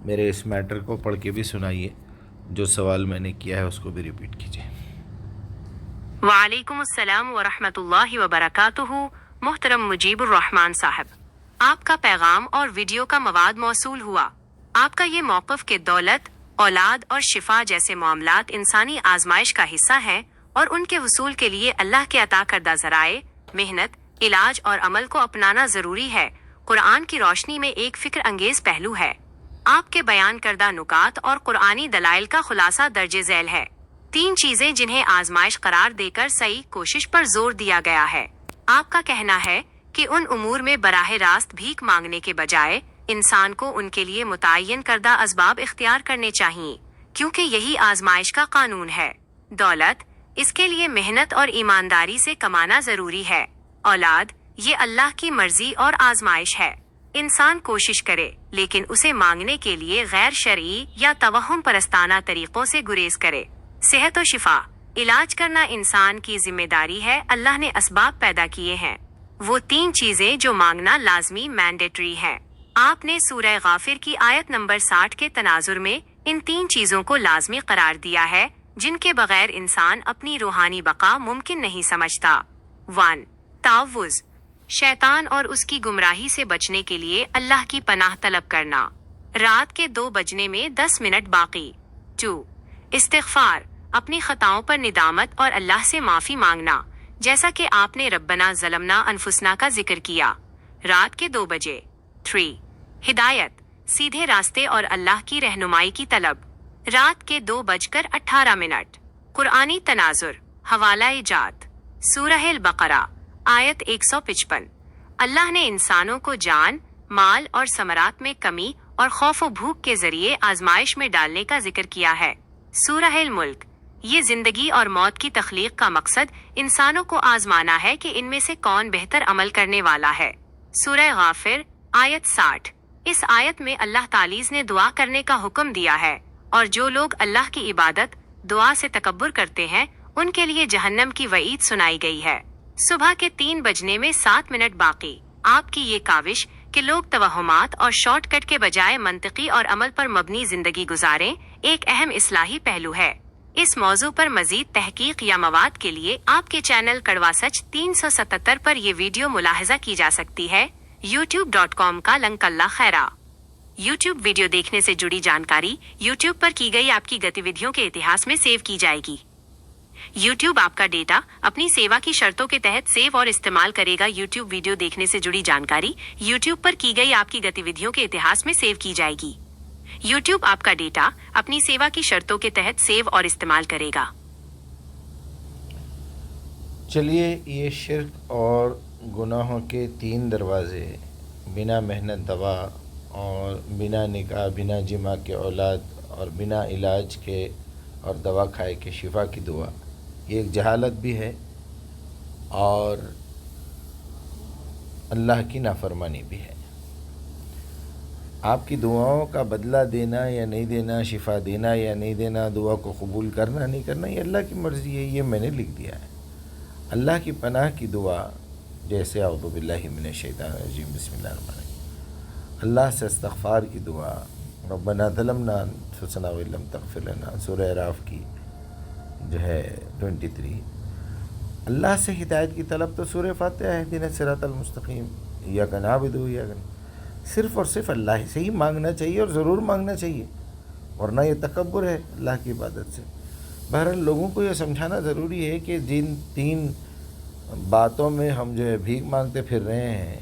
میرے اس میٹر کو پڑھ کے بھی سنائیے، جو سوال میں نے کیا ہے اس کو بھی ریپیٹ کیجیے۔ وعلیکم السلام ورحمۃ اللہ وبرکاتہ۔ محترم مجیب الرحمان صاحب، آپ کا پیغام اور ویڈیو کا مواد موصول ہوا۔ آپ کا یہ موقف کہ دولت، اولاد اور شفا جیسے معاملات انسانی آزمائش کا حصہ ہیں اور ان کے حصول کے لیے اللہ کے عطا کردہ ذرائع، محنت، علاج اور عمل کو اپنانا ضروری ہے، قرآن کی روشنی میں ایک فکر انگیز پہلو ہے۔ آپ کے بیان کردہ نکات اور قرآنی دلائل کا خلاصہ درج ذیل ہے۔ 3 چیزیں جنہیں آزمائش قرار دے کر صحیح کوشش پر زور دیا گیا ہے۔ آپ کا کہنا ہے کہ ان امور میں براہ راست بھیک مانگنے کے بجائے انسان کو ان کے لیے متعین کردہ اسباب اختیار کرنے چاہیے، کیونکہ یہی آزمائش کا قانون ہے۔ دولت، اس کے لیے محنت اور ایمانداری سے کمانا ضروری ہے۔ اولاد، یہ اللہ کی مرضی اور آزمائش ہے۔ انسان کوشش کرے لیکن اسے مانگنے کے لیے غیر شرعی یا توہم پرستانہ طریقوں سے گریز کرے۔ صحت و شفا، علاج کرنا انسان کی ذمہ داری ہے، اللہ نے اسباب پیدا کیے ہیں، وہ 3 چیزیں جو مانگنا لازمی مینڈیٹری ہے۔ آپ نے سورہ غافر کی آیت نمبر 60 کے تناظر میں ان 3 چیزوں کو لازمی قرار دیا ہے جن کے بغیر انسان اپنی روحانی بقا ممکن نہیں سمجھتا۔ 1. تعوذ، شیطان اور اس کی گمراہی سے بچنے کے لیے اللہ کی پناہ طلب کرنا۔ رات کے 2 بجنے میں 10 منٹ باقی۔ 2. استغفار، اپنی خطاؤں پر ندامت اور اللہ سے معافی مانگنا، جیسا کہ آپ نے ربنا ظلمنا انفسنا کا ذکر کیا۔ رات کے 2 بجے۔ 3. ہدایت، سیدھے راستے اور اللہ کی رہنمائی کی طلب۔ رات کے 2:18۔ قرآنی تناظر، حوالہ جات، سورہ البقرہ، آیت 155۔ اللہ نے انسانوں کو جان، مال اور ثمرات میں کمی اور خوف و بھوک کے ذریعے آزمائش میں ڈالنے کا ذکر کیا ہے۔ سورہ الملک، یہ زندگی اور موت کی تخلیق کا مقصد انسانوں کو آزمانا ہے کہ ان میں سے کون بہتر عمل کرنے والا ہے۔ سورہ غافر، آیت 60۔ اس آیت میں اللہ تعالی نے دعا کرنے کا حکم دیا ہے، اور جو لوگ اللہ کی عبادت، دعا سے تکبر کرتے ہیں ان کے لیے جہنم کی وعید سنائی گئی ہے۔ صبح کے 3 بجنے میں 7 منٹ باقی۔ آپ کی یہ کاوش کہ لوگ توہمات اور شارٹ کٹ کے بجائے منطقی اور عمل پر مبنی زندگی گزاریں ایک اہم اصلاحی پہلو ہے۔ اس موضوع پر مزید تحقیق یا مواد کے لیے آپ کے چینل کڑوا سچ 377 پر یہ ویڈیو ملاحظہ کی جا سکتی ہے۔ youtube.com کا لنک اللہ خیرہ۔ یوٹیوب ویڈیو دیکھنے سے جڑی جانکاری یوٹیوب پر کی گئی آپ کی گتیودھیوں کے اتہاس میں سیو کی جائے گی۔ یوٹیوب آپ کا ڈیٹا اپنی سیوا کی شرطوں کے تحت سیو اور استعمال کرے گا۔ یوٹیوب ویڈیو دیکھنے سے جڑی جانکاری یوٹیوب پر کی گئی آپ کی گتیودھیوں کے اتہاس میں سیو کی جائے گی۔ یوٹیوب آپ کا ڈیٹا اپنی سیوا کی شرطوں کے تحت سیو اور استعمال کرے گا۔ چلیے، یہ شرک اور گناہوں کے 3 دروازے، بنا محنت دوا اور بنا نکاح، بنا جماع کے اولاد اور بنا علاج کے اور دوا کھائے کے شفا کی دعا، یہ ایک جہالت بھی ہے اور اللہ کی نافرمانی بھی ہے۔ آپ کی دعاؤں کا بدلہ دینا یا نہیں دینا، شفا دینا یا نہیں دینا، دعا کو قبول کرنا نہیں کرنا، یہ اللہ کی مرضی ہے، یہ میں نے لکھ دیا ہے۔ اللہ کی پناہ کی دعا، جیسے اعوذ باللہ من الشیطان الرجیم بسم اللہ الرحمن الرحیم، اللہ سے استغفار کی دعا، ربنا ظلمنا انفسنا وان لم تغفر لنا، سورہ اعراف کی جو ہے 23۔ اللہ سے ہدایت کی طلب تو سورہ فاتحہ ہے، اہدنا الصراط المستقیم، ایاک نعبد و ایاک نستعین، صرف اور صرف اللہ سے ہی مانگنا چاہیے اور ضرور مانگنا چاہیے، ورنہ یہ تکبر ہے اللہ کی عبادت سے۔ بہرحال لوگوں کو یہ سمجھانا ضروری ہے کہ جن 3 باتوں میں ہم جو ہے بھیک مانگتے پھر رہے ہیں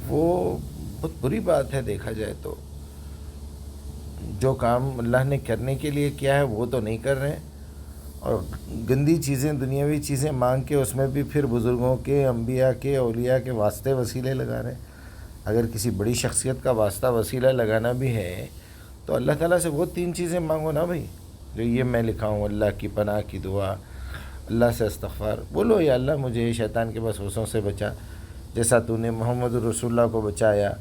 وہ بہت بری بات ہے۔ دیکھا جائے تو جو کام اللہ نے کرنے کے لیے کیا ہے وہ تو نہیں کر رہے ہیں، اور گندی چیزیں، دنیاوی چیزیں مانگ کے اس میں بھی پھر بزرگوں کے، انبیاء کے، اولیاء کے واسطے وسیلے لگا رہے ہیں۔ اگر کسی بڑی شخصیت کا واسطہ وسیلہ لگانا بھی ہے تو اللہ تعالیٰ سے وہ 3 چیزیں مانگو نا بھائی، جو یہ میں لکھا ہوں، اللہ کی پناہ کی دعا، اللہ سے استغفار، بولو یا اللہ مجھے شیطان کے وسوسوں سے بچا، جیسا تو نے محمد رسول اللہ کو بچایا،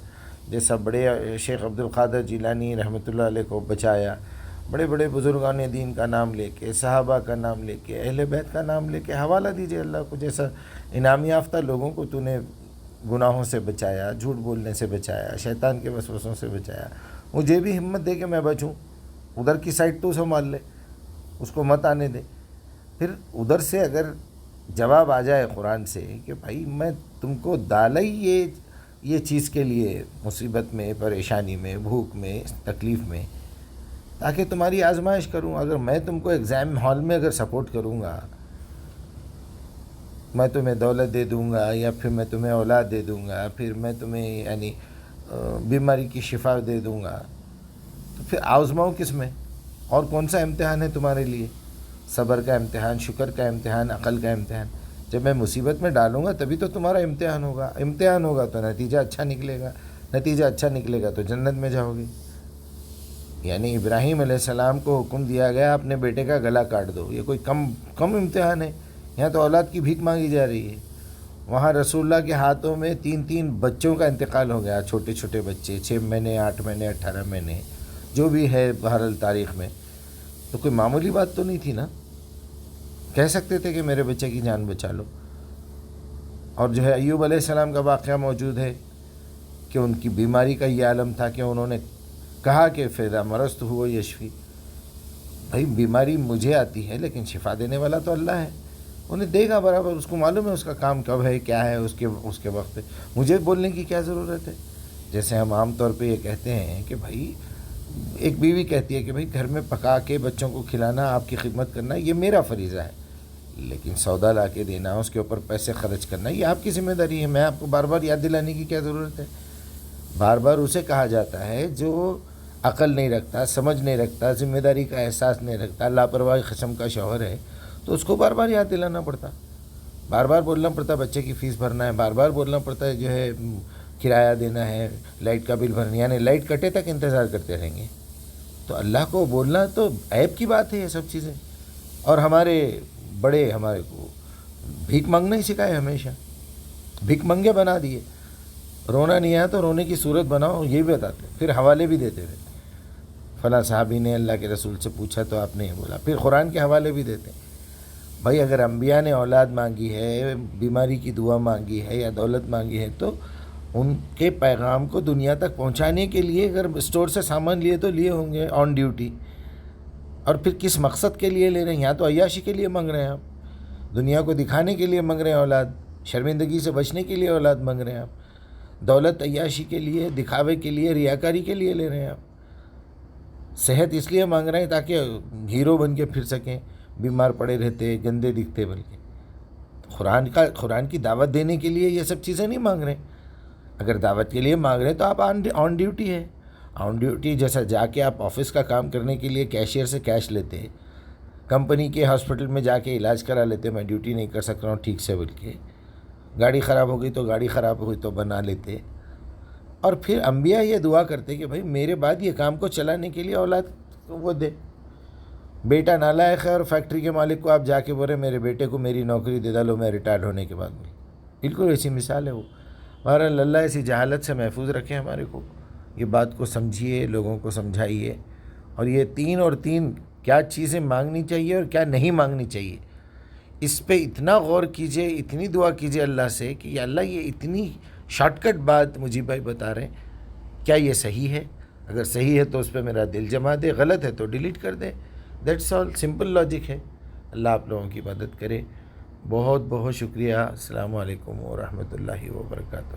جیسا بڑے شیخ عبد القادر جیلانی رحمۃ اللہ علیہ کو بچایا، بڑے بڑے بزرگان دین کا نام لے کے، صحابہ کا نام لے کے، اہل بیت کا نام لے کے حوالہ دیجئے اللہ کو، جیسا انعام یافتہ لوگوں کو تو نے گناہوں سے بچایا، جھوٹ بولنے سے بچایا، شیطان کے وسوسوں سے بچایا، مجھے بھی ہمت دے کہ میں بچوں، ادھر کی سائڈ تو سنبھال لے، اس کو مت آنے دے۔ پھر ادھر سے اگر جواب آ جائے قرآن سے کہ بھائی میں تم کو ڈالا ہی یہ چیز کے لیے، مصیبت میں، پریشانی میں، بھوک میں، تکلیف میں، تاکہ تمہاری آزمائش کروں۔ اگر میں تم کو ایگزام ہال میں اگر سپورٹ کروں گا، میں تمہیں دولت دے دوں گا، یا پھر میں تمہیں اولاد دے دوں گا، پھر میں تمہیں یعنی بیماری کی شفا دے دوں گا، تو پھر آزماؤں کس میں؟ اور کون سا امتحان ہے تمہارے لیے؟ صبر کا امتحان، شکر کا امتحان، عقل کا امتحان۔ جب میں مصیبت میں ڈالوں گا تبھی تو تمہارا امتحان ہوگا، امتحان ہوگا تو نتیجہ اچھا نکلے گا، نتیجہ اچھا نکلے گا تو جنت میں جاؤ گے۔ یعنی ابراہیم علیہ السلام کو حکم دیا گیا اپنے بیٹے کا گلا کاٹ دو، یہ کوئی کم امتحان ہے؟ یہاں تو اولاد کی بھیک مانگی جا رہی ہے۔ وہاں رسول اللہ کے ہاتھوں میں 3 بچوں کا انتقال ہو گیا، چھوٹے چھوٹے بچے، 6 مہینے، 8 مہینے، 18 مہینے، جو بھی ہے بہرحال تاریخ میں۔ تو کوئی معمولی بات تو نہیں تھی نا، کہہ سکتے تھے کہ میرے بچے کی جان بچا لو۔ اور جو ہے ایوب علیہ السلام کا واقعہ موجود ہے کہ ان کی بیماری کا یہ عالم تھا کہ انہوں نے کہا کہ فیضا مرضت ہو یشفی، بھائی بیماری مجھے آتی ہے لیکن شفا دینے والا تو اللہ ہے، انہیں دے گا برابر، اس کو معلوم ہے اس کا کام کب ہے، کیا ہے، اس کے وقت پہ مجھے بولنے کی کیا ضرورت ہے۔ جیسے ہم عام طور پہ یہ کہتے ہیں کہ بھائی ایک بیوی کہتی ہے کہ بھائی گھر میں پکا کے بچوں کو کھلانا، آپ کی خدمت کرنا یہ میرا فریضہ ہے، لیکن سودا لا کے دینا، اس کے اوپر پیسے خرچ کرنا یہ آپ کی ذمہ داری ہے۔ میں آپ کو بار بار یاد دلانے کی کیا ضرورت ہے؟ بار بار اسے کہا جاتا ہے جو عقل نہیں رکھتا، سمجھ نہیں رکھتا، ذمہ داری کا احساس نہیں رکھتا، لاپرواہ قسم کا شوہر ہے، تو اس کو بار بار یاد دلانا پڑتا، بار بار بولنا پڑتا بچے کی فیس بھرنا ہے، بار بار بولنا پڑتا ہے جو ہے کرایہ دینا ہے، لائٹ کا بل بھرنا، یعنی لائٹ کٹے تک انتظار کرتے رہیں گے۔ تو اللہ کو بولنا تو عیب کی بات ہے یہ سب چیزیں۔ اور ہمارے بڑے ہمارے کو بھیک مانگنا ہی سکھائے، ہمیشہ بھیک منگے بنا دیے، رونا نہیں آیا تو رونے کی صورت بناؤ، یہ بھی بتاتے، پھر حوالے بھی دیتے تھے، فلاں صحابی نے اللہ کے رسول سے پوچھا تو آپ نے یہ بولا، پھر قرآن کے حوالے بھی دیتے۔ بھائی اگر انبیاء نے اولاد مانگی ہے، بیماری کی دعا مانگی ہے یا دولت مانگی ہے، تو ان کے پیغام کو دنیا تک پہنچانے کے لیے اگر اسٹور سے سامان لیے تو لیے ہوں گے آن ڈیوٹی، اور پھر کس مقصد کے لیے لے رہے ہیں؟ یہاں تو عیاشی کے لیے مانگ رہے ہیں آپ، دنیا کو دکھانے کے لیے مانگ رہے ہیں اولاد، شرمندگی سے بچنے کے لیے اولاد مانگ رہے ہیں آپ، دولت عیاشی کے لیے، دکھاوے کے لیے، ریاکاری کے لیے لے رہے ہیں آپ، صحت اس لیے مانگ رہے ہیں تاکہ ہیرو بن کے پھر سکیں، بیمار پڑے رہتے، گندے دکھتے، بلکہ قرآن کی دعوت دینے کے لیے یہ سب چیزیں نہیں مانگ رہے۔ اگر دعوت کے لیے مانگ رہے ہیں تو آپ آن ڈیوٹی ہے، آن ڈیوٹی جیسا جا کے آپ آفس کا کام کرنے کے لیے کیشیئر سے کیش لیتے، کمپنی کے ہاسپٹل میں جا کے علاج کرا لیتے، میں ڈیوٹی نہیں کر سک رہا ہوں ٹھیک سے، بلکہ گاڑی خراب ہو گئی تو گاڑی خراب ہوئی تو بنا لیتے، اور پھر انبیاء یہ دعا کرتے کہ بھائی میرے بعد یہ کام کو چلانے کے لیے اولاد وہ دے۔ بیٹا نالائق ہے اور فیکٹری کے مالک کو آپ جا کے بول رہے میرے بیٹے کو میری نوکری دے ڈالو، میں ریٹائر ہونے کے بعد میں، بالکل ایسی مثال ہے وہ۔ بہرحال اللہ ایسی جہالت سے محفوظ رکھے ہمارے کو، یہ بات کو سمجھیے، لوگوں کو سمجھائیے، اور یہ 3 کیا چیزیں مانگنی چاہیے اور کیا نہیں مانگنی چاہیے، اس پہ اتنا غور کیجئے، اتنی دعا کیجئے اللہ سے کہ یا اللہ یہ اتنی شارٹ کٹ بات مجیب بھائی بتا رہے ہیں، کیا یہ صحیح ہے؟ اگر صحیح ہے تو اس پہ میرا دل جما دے، غلط ہے تو ڈیلیٹ کر دے، دیٹس آل، سمپل لاجک ہے۔ اللہ آپ لوگوں کی مدد کرے۔ بہت بہت شکریہ۔ السلام علیکم ورحمۃ اللہ وبرکاتہ۔